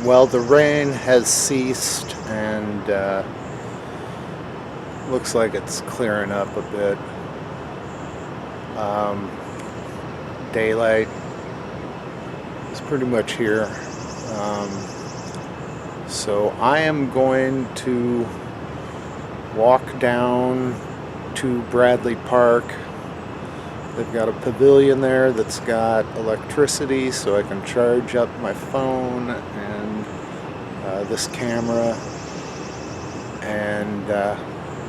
Well, the rain has ceased and looks like it's clearing up a bit. Daylight is pretty much here. So I am going to walk down to Bradley Park. They've got a pavilion there that's got electricity, so I can charge up my phone and this camera, and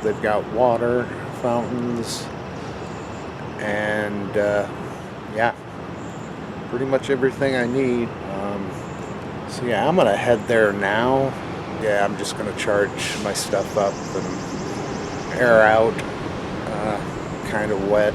they've got water fountains and yeah, pretty much everything I need. So yeah, I'm gonna head there now. Yeah, I'm just gonna charge my stuff up and air out. Kind of wet.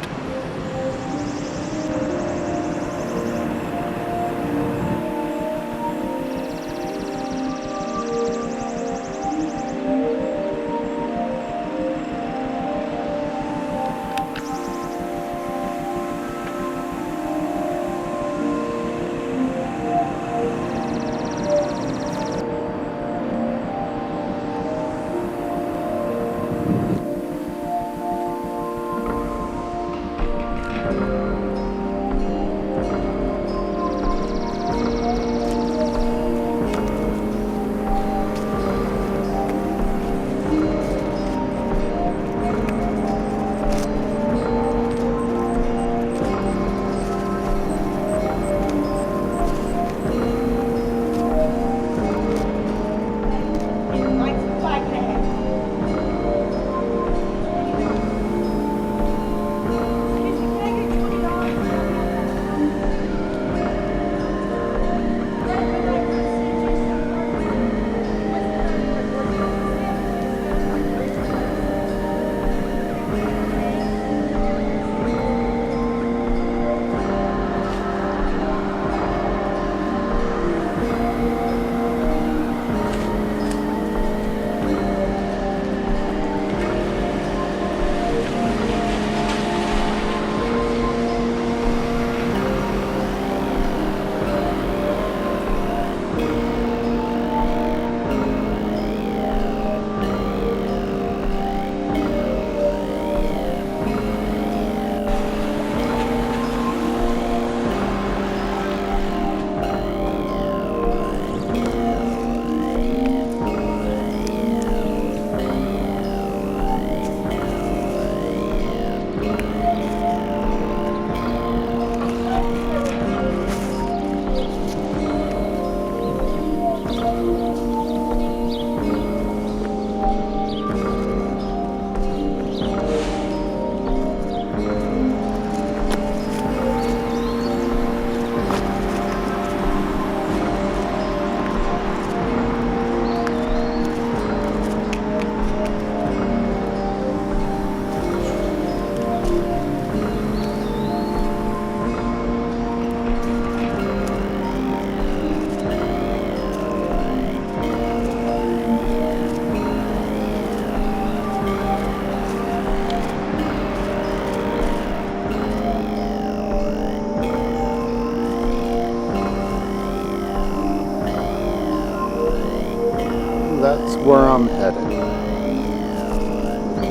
That's where I'm headed.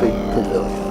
Big pavilion.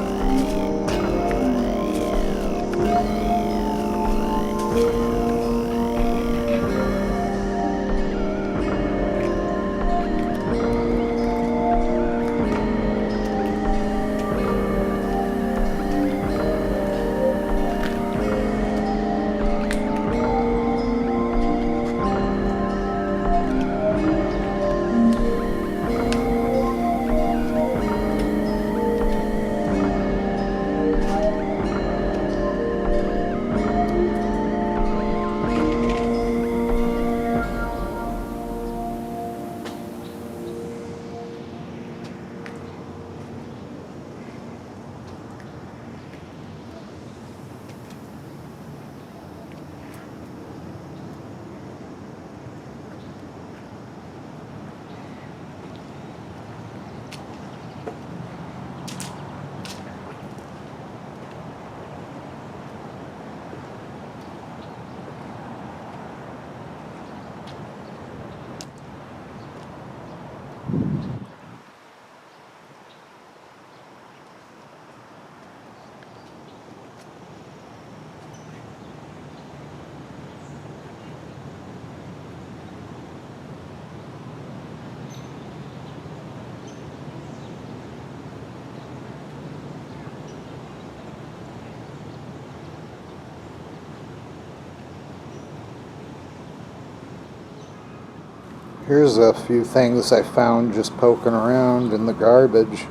Here's a few things I found just poking around in the garbage.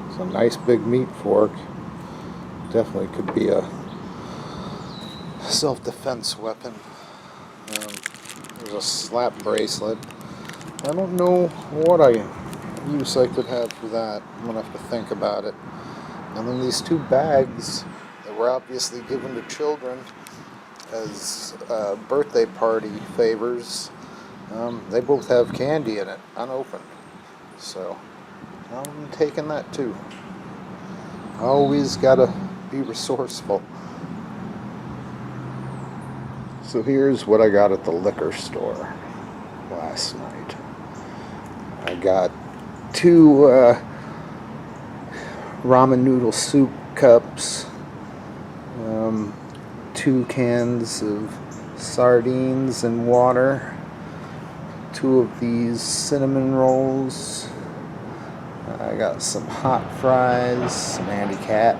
It's a nice big meat fork. Definitely could be a self-defense weapon. There's a slap bracelet. I don't know what use I could have for that. I'm gonna have to think about it. And then these two bags that were obviously given to children as birthday party favors. They both have candy in it, unopened. So I'm taking that too. Always gotta be resourceful. So here's what I got at the liquor store last night. I got two ramen noodle soup cups, 2 cans of sardines and water, 2 of these cinnamon rolls. I got some hot fries, some handicap.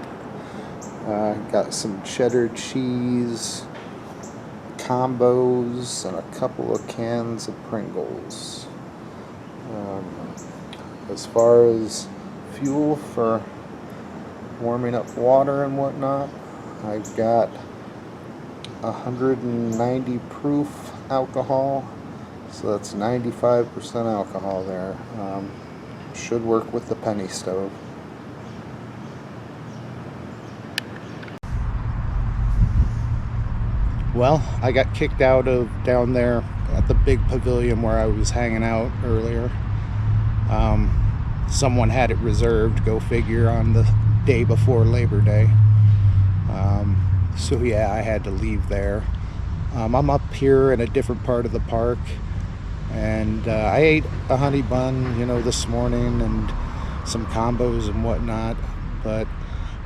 Got some cheddar cheese, combos, and a couple of cans of Pringles. As far as fuel for warming up water and whatnot, I've got 190 proof alcohol, so that's 95% alcohol there. Should work with the penny stove. Well, I got kicked out of down there at the big pavilion where I was hanging out earlier. Someone had it reserved, go figure, on the day before Labor Day. So yeah, I had to leave there. I'm up here in a different part of the park, and I ate a honey bun, this morning, and some combos and whatnot, but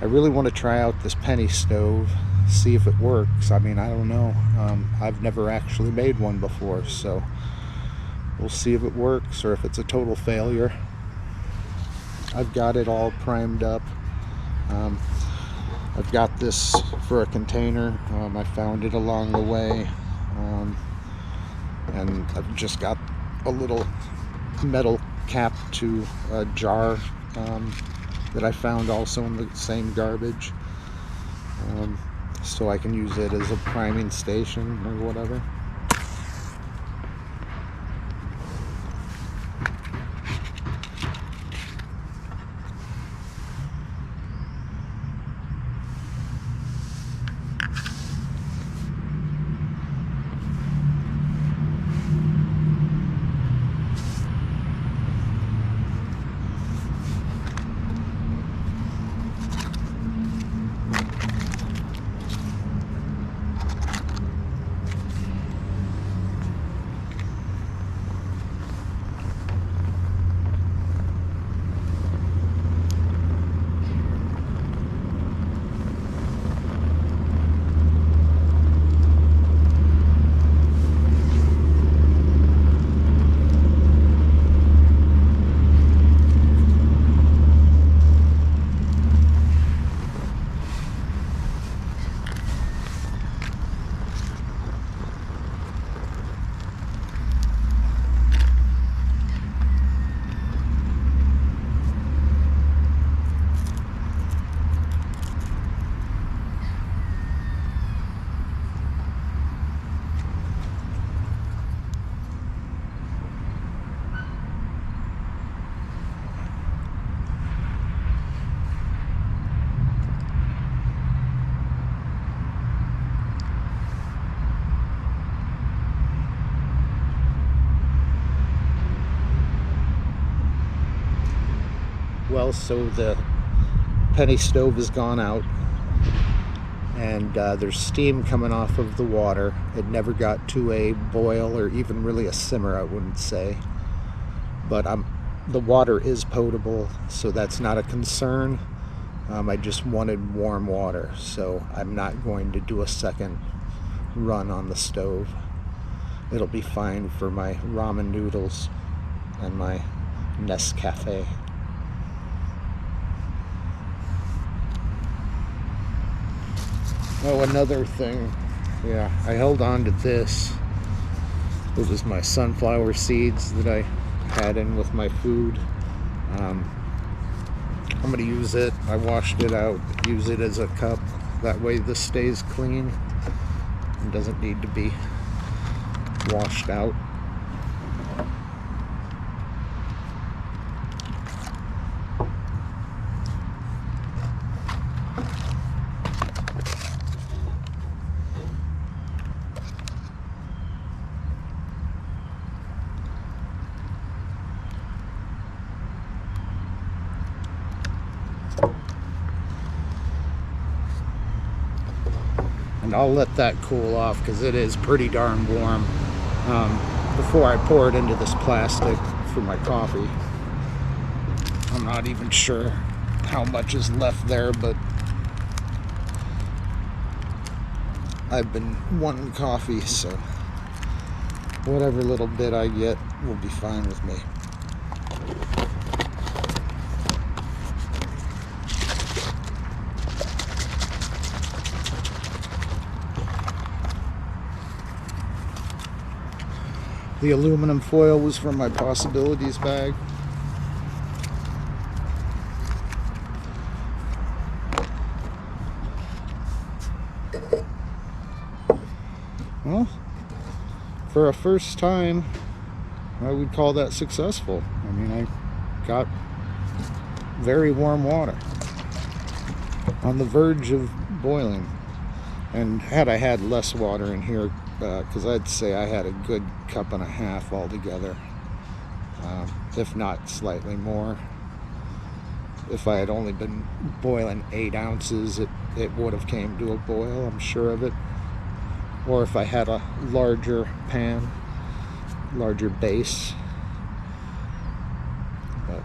I really want to try out this penny stove, see if it works. I mean, I don't know. I've never actually made one before, so we'll see if it works or if it's a total failure. I've got it all primed up. I've got this for a container. I found it along the way, and I've just got a little metal cap to a jar that I found also in the same garbage, so I can use it as a priming station or whatever. Well, so the penny stove has gone out, and there's steam coming off of the water. It never got to a boil or even really a simmer, I wouldn't say. But the water is potable, so that's not a concern. I just wanted warm water, so I'm not going to do a second run on the stove. It'll be fine for my ramen noodles and my Nescafe. Oh, another thing. Yeah, I held on to this This is my sunflower seeds that I had in with my food. I'm going to use it. I washed it out, use it as a cup. That way this stays clean and doesn't need to be washed out. And I'll let that cool off because it is pretty darn warm before I pour it into this plastic for my coffee. I'm not even sure how much is left there, but I've been wanting coffee, so whatever little bit I get will be fine with me. The aluminum foil was from my possibilities bag. Well, for a first time, I would call that successful. I mean, I got very warm water on the verge of boiling. And had I had less water in here, because I'd say I had a good cup and a half altogether, if not slightly more. If I had only been boiling 8 ounces, it would have came to a boil, I'm sure of it. Or if I had a larger pan, larger base. But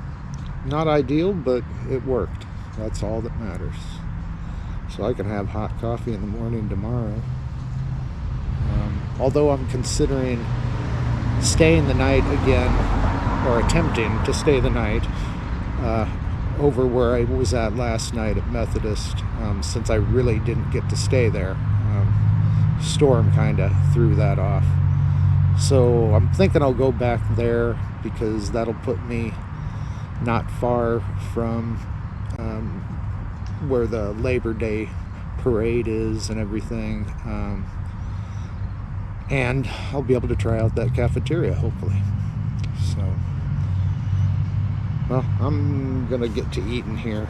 not ideal, but it worked. That's all that matters. So I can have hot coffee in the morning tomorrow. Although I'm considering staying the night again, or attempting to stay the night over where I was at last night at Methodist, since I really didn't get to stay there. Storm kind of threw that off. So I'm thinking I'll go back there because that'll put me not far from where the Labor Day parade is and everything. And I'll be able to try out that cafeteria, hopefully. So, well, I'm gonna get to eating here.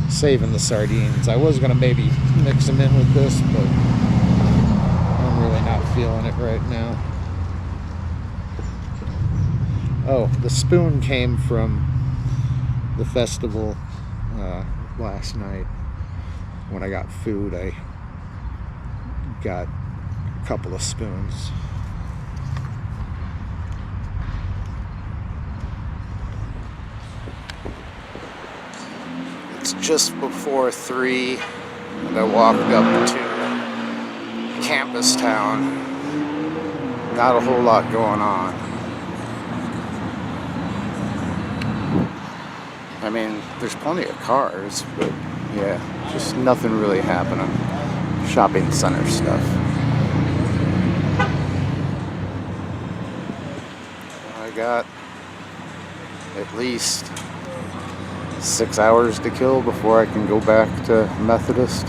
Saving the sardines. I was gonna maybe mix them in with this, but I'm really not feeling it right now. Oh, the spoon came from the festival last night. When I got food, I got a couple of spoons. It's just before 3 and I walked up to Campus Town. Not a whole lot going on. I mean, there's plenty of cars, but yeah, just nothing really happening. Shopping center stuff. I got at least 6 hours to kill before I can go back to Methodist.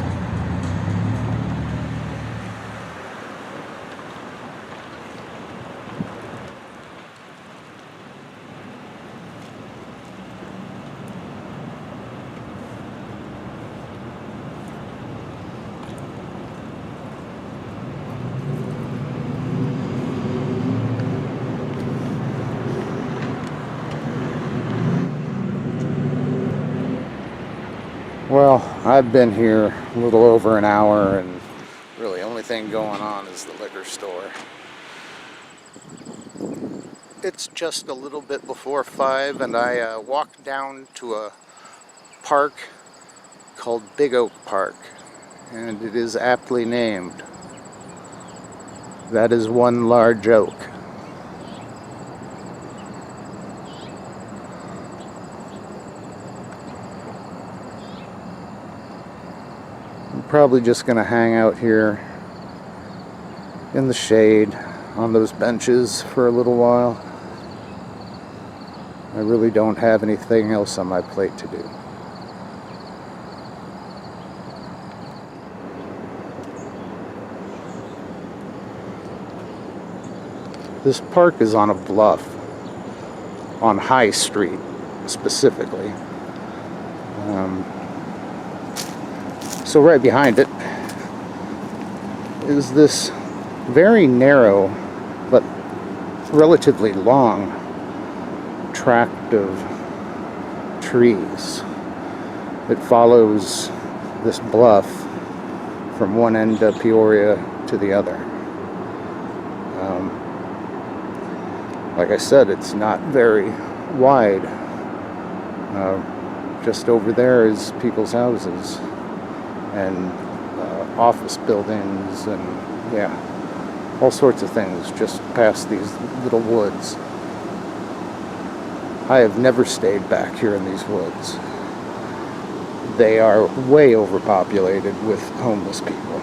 Well, I've been here a little over an hour, and really the only thing going on is the liquor store. It's just a little bit before 5, and I walked down to a park called Big Oak Park, and it is aptly named. That is one large oak. I'm probably just going to hang out here in the shade on those benches for a little while. I really don't have anything else on my plate to do. This park is on a bluff, on High Street specifically. So right behind it is this very narrow but relatively long tract of trees. It follows this bluff from one end of Peoria to the other. Like I said, it's not very wide. Just over there is people's houses and office buildings and yeah, all sorts of things just past these little woods. I have never stayed back here in these woods. They are way overpopulated with homeless people.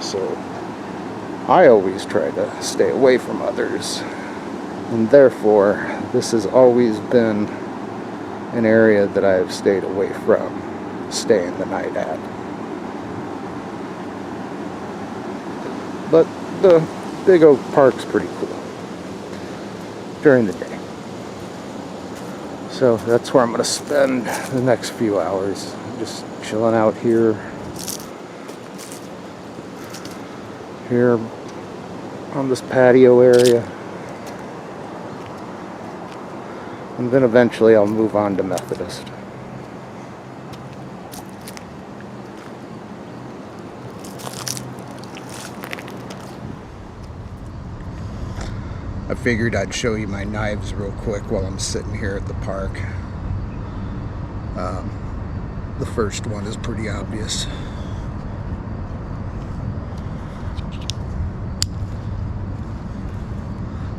So I always try to stay away from others. And therefore, this has always been an area that I have stayed away from staying the night at. But the Big Oak Park's pretty cool during the day. So that's where I'm going to spend the next few hours, just chilling out here on this patio area. And then eventually I'll move on to Methodist. I figured I'd show you my knives real quick while I'm sitting here at the park. The first one is pretty obvious.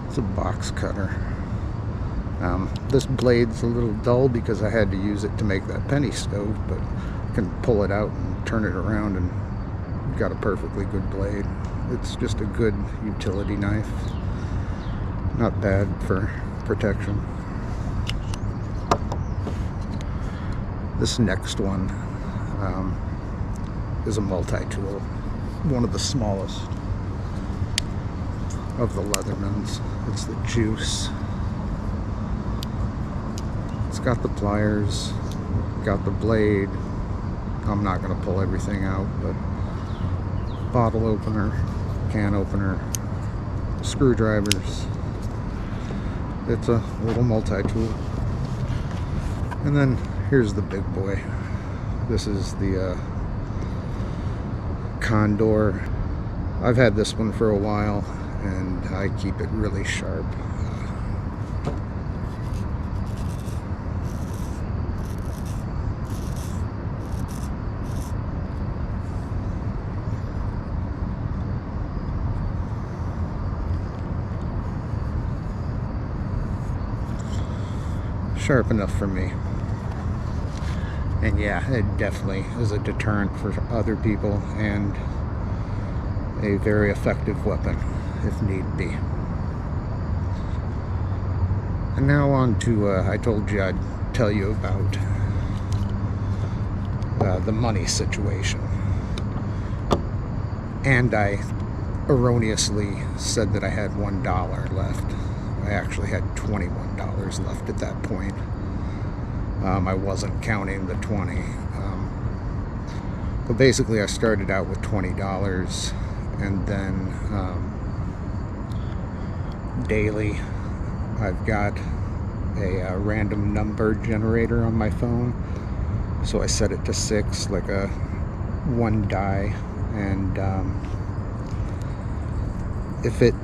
It's a box cutter. This blade's a little dull because I had to use it to make that penny stove, but I can pull it out and turn it around and got a perfectly good blade. It's just a good utility knife. Not bad for protection. This next one is a multi-tool, one of the smallest of the Leathermans. It's the Juice. It's got the pliers, got the blade. I'm not going to pull everything out, but bottle opener, can opener, screwdrivers. It's a little multi-tool. And then here's the big boy. This is the Condor. I've had this one for a while and I keep it really sharp. Sharp enough for me. And yeah, it definitely is a deterrent for other people and a very effective weapon if need be. And now on to, I told you I'd tell you about the money situation. And I erroneously said that I had $1 left. I actually had $21 left at that point. I wasn't counting the 20. But basically I started out with $20 and then daily I've got a random number generator on my phone. So I set it to 6, like a 1 die, and if it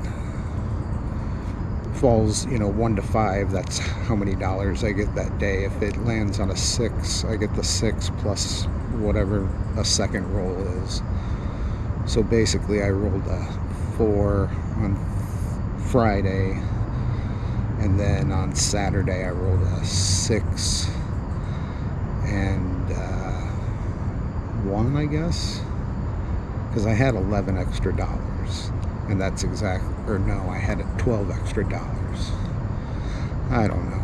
falls, 1 to 5, that's how many dollars I get that day. If it lands on a 6, I get the 6 plus whatever a second roll is. So basically I rolled a 4 on Friday, and then on Saturday I rolled a 6 and 1, I guess, because I had $11 extra. And that's exactly, or no, I had $12 extra. I don't know.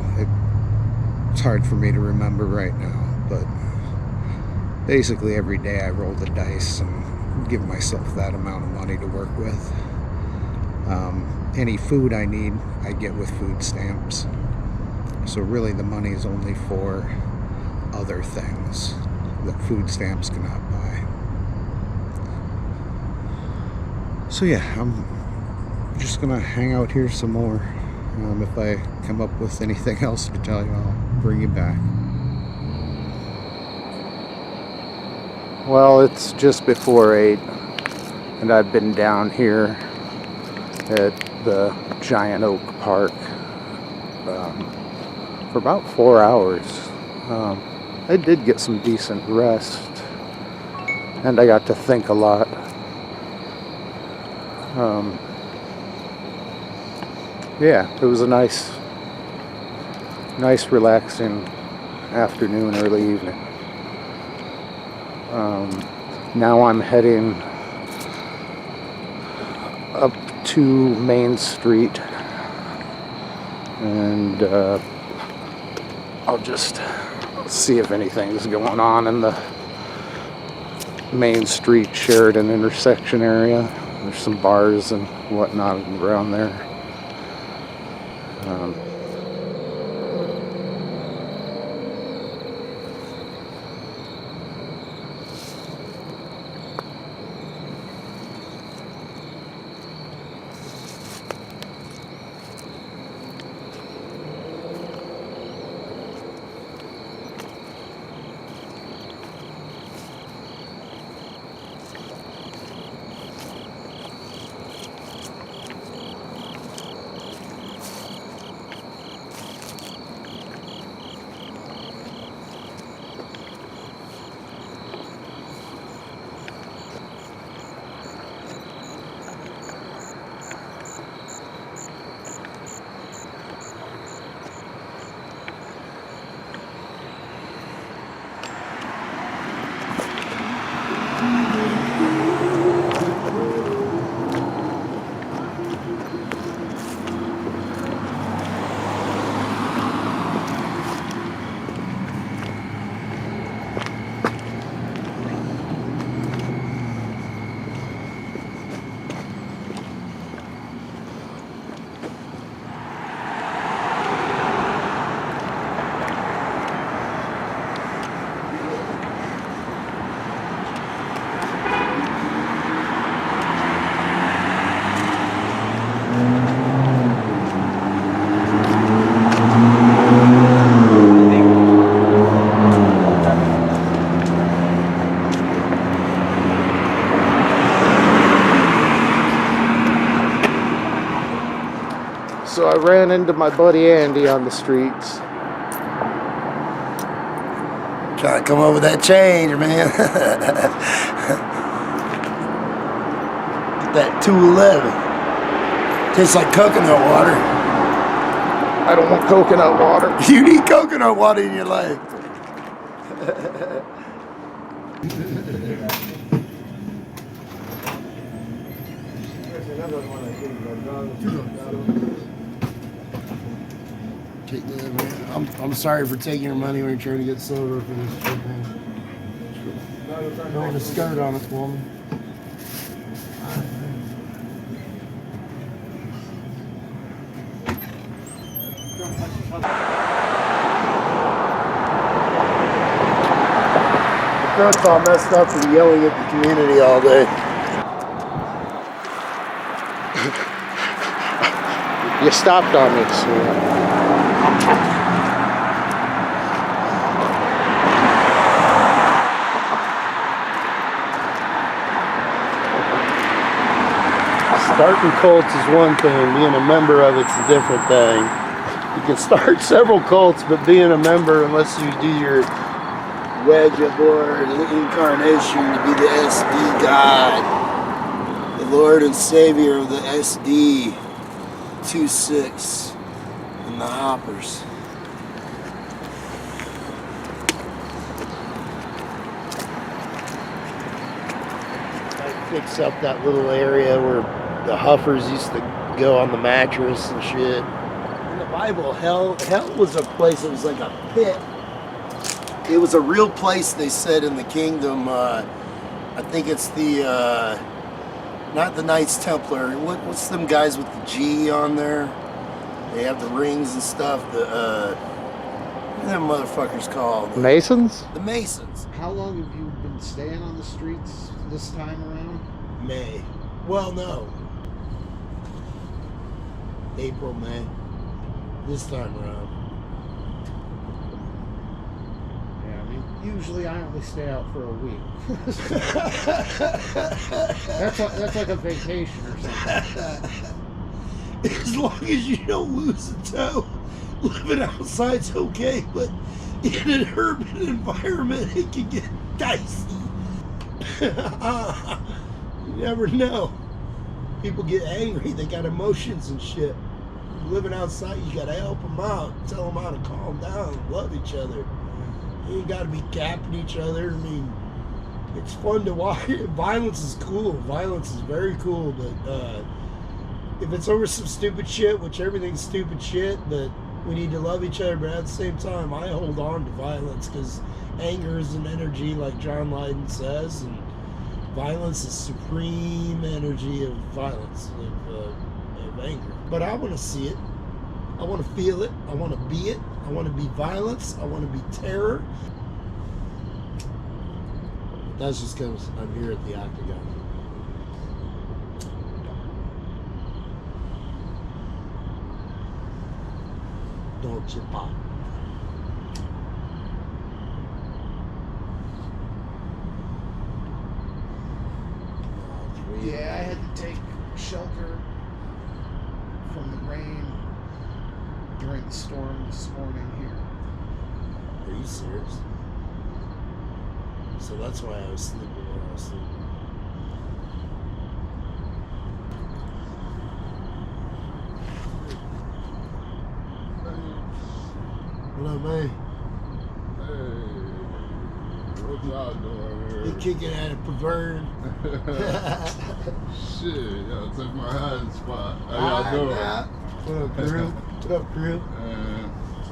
It's hard for me to remember right now, but basically every day I roll the dice and give myself that amount of money to work with. Any food I need, I get with food stamps. So really the money is only for other things that food stamps cannot buy. So yeah, I'm just gonna hang out here some more. If I come up with anything else to tell you, I'll bring you back. Well, it's just before 8, and I've been down here at the Giant Oak Park for about 4 hours. I did get some decent rest, and I got to think a lot. Yeah, it was a nice relaxing afternoon, early evening. Now I'm heading up to Main Street, and I'll just see if anything's going on in the Main Street Sheridan intersection area. There's some bars and whatnot around there. So I ran into my buddy Andy on the streets. Trying to come up with that change, man. That 211. Tastes like coconut water. I don't want coconut water. You need coconut water in your life. I'm sorry for taking your money when you're trying to get sober for this trip, man. Throwing a skirt on it for me. The throat's all messed up from yelling at the community all day. You stopped on me, so. Starting cults is one thing, being a member of it's a different thing. You can start several cults, but being a member, unless you do your Wedge aboard the incarnation to be the SD God, the Lord and Savior of the SD 26 and the hoppers. fix up that little area where the huffers used to go on the mattress and shit. In the Bible, hell was a place that was like a pit. It was a real place, they said, in the kingdom. I think it's the, not the Knights Templar. What's them guys with the G on there? They have the rings and stuff. What are them motherfuckers called? Masons? The Masons. How long have you been staying on the streets this time around? May. Well, no. April, May. This time around. Yeah, I mean, usually I only stay out for a week. that's like a vacation or something. As long as you don't lose a toe, living outside's okay, but in an urban environment, it can get dicey. You never know. People get angry, they got emotions and shit. Living outside, you gotta help them out, tell them how to calm down, love each other. You ain't gotta be capping each other. I mean, it's fun to watch. Violence is cool. Violence is very cool, but if it's over some stupid shit, which everything's stupid shit, but we need to love each other. But at the same time, I hold on to violence because anger is an energy, like John Lydon says, and violence is supreme energy of violence, of anger. But I want to see it. I want to feel it. I want to be it. I want to be violence. I want to be terror. That's just because I'm here at the Octagon. Don't you pop. Yeah, I had to take shelter from the rain during the storm this morning here. Are you serious? So that's why I was sleeping when I was sleeping. What up, man? Hey, what y'all doing here? You kicking at it, pervert. Shit, y'all took my hiding spot. How Alright, y'all doing? man. What up, crew? What up, crew?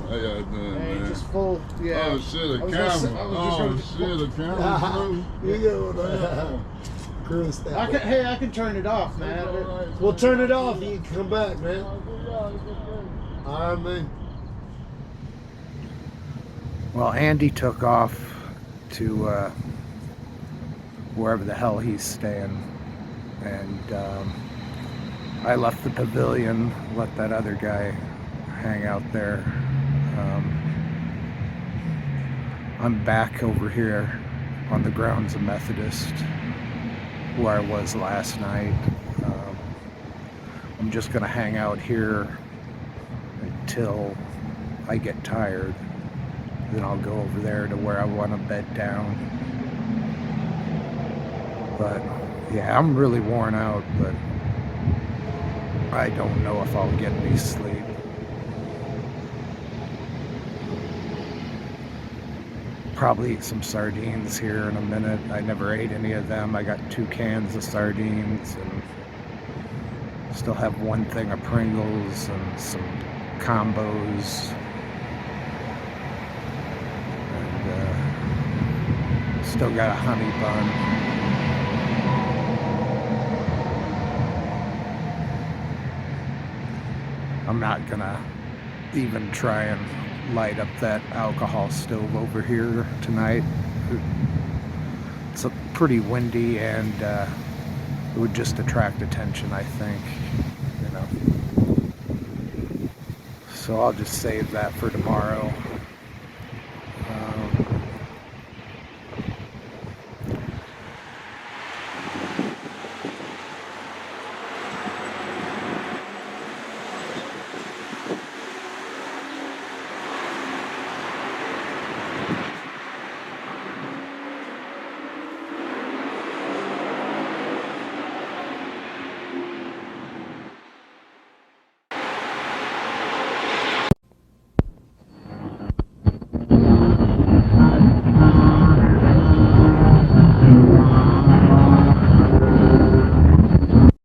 How y'all doing, Hey, man? just full, yeah. Oh shit, a I was camera. just Oh gonna- shit, a camera. You go with crew stuff. Hey, I can turn it off, man. We'll turn it off. You can come back, man. Alright, man. Well, Andy took off to wherever the hell he's staying, and I left the pavilion, let that other guy hang out there. I'm back over here on the grounds of Methodist, where I was last night. I'm just gonna hang out here until I get tired. Then I'll go over there to where I want to bed down. But yeah, I'm really worn out, but I don't know if I'll get any sleep. Probably eat some sardines here in a minute. I never ate any of them. I got 2 cans of sardines and still have 1 thing of Pringles and some combos. Still got a honey bun. I'm not gonna even try and light up that alcohol stove over here tonight. It's pretty windy and it would just attract attention, I think, you know. So I'll just save that for tomorrow.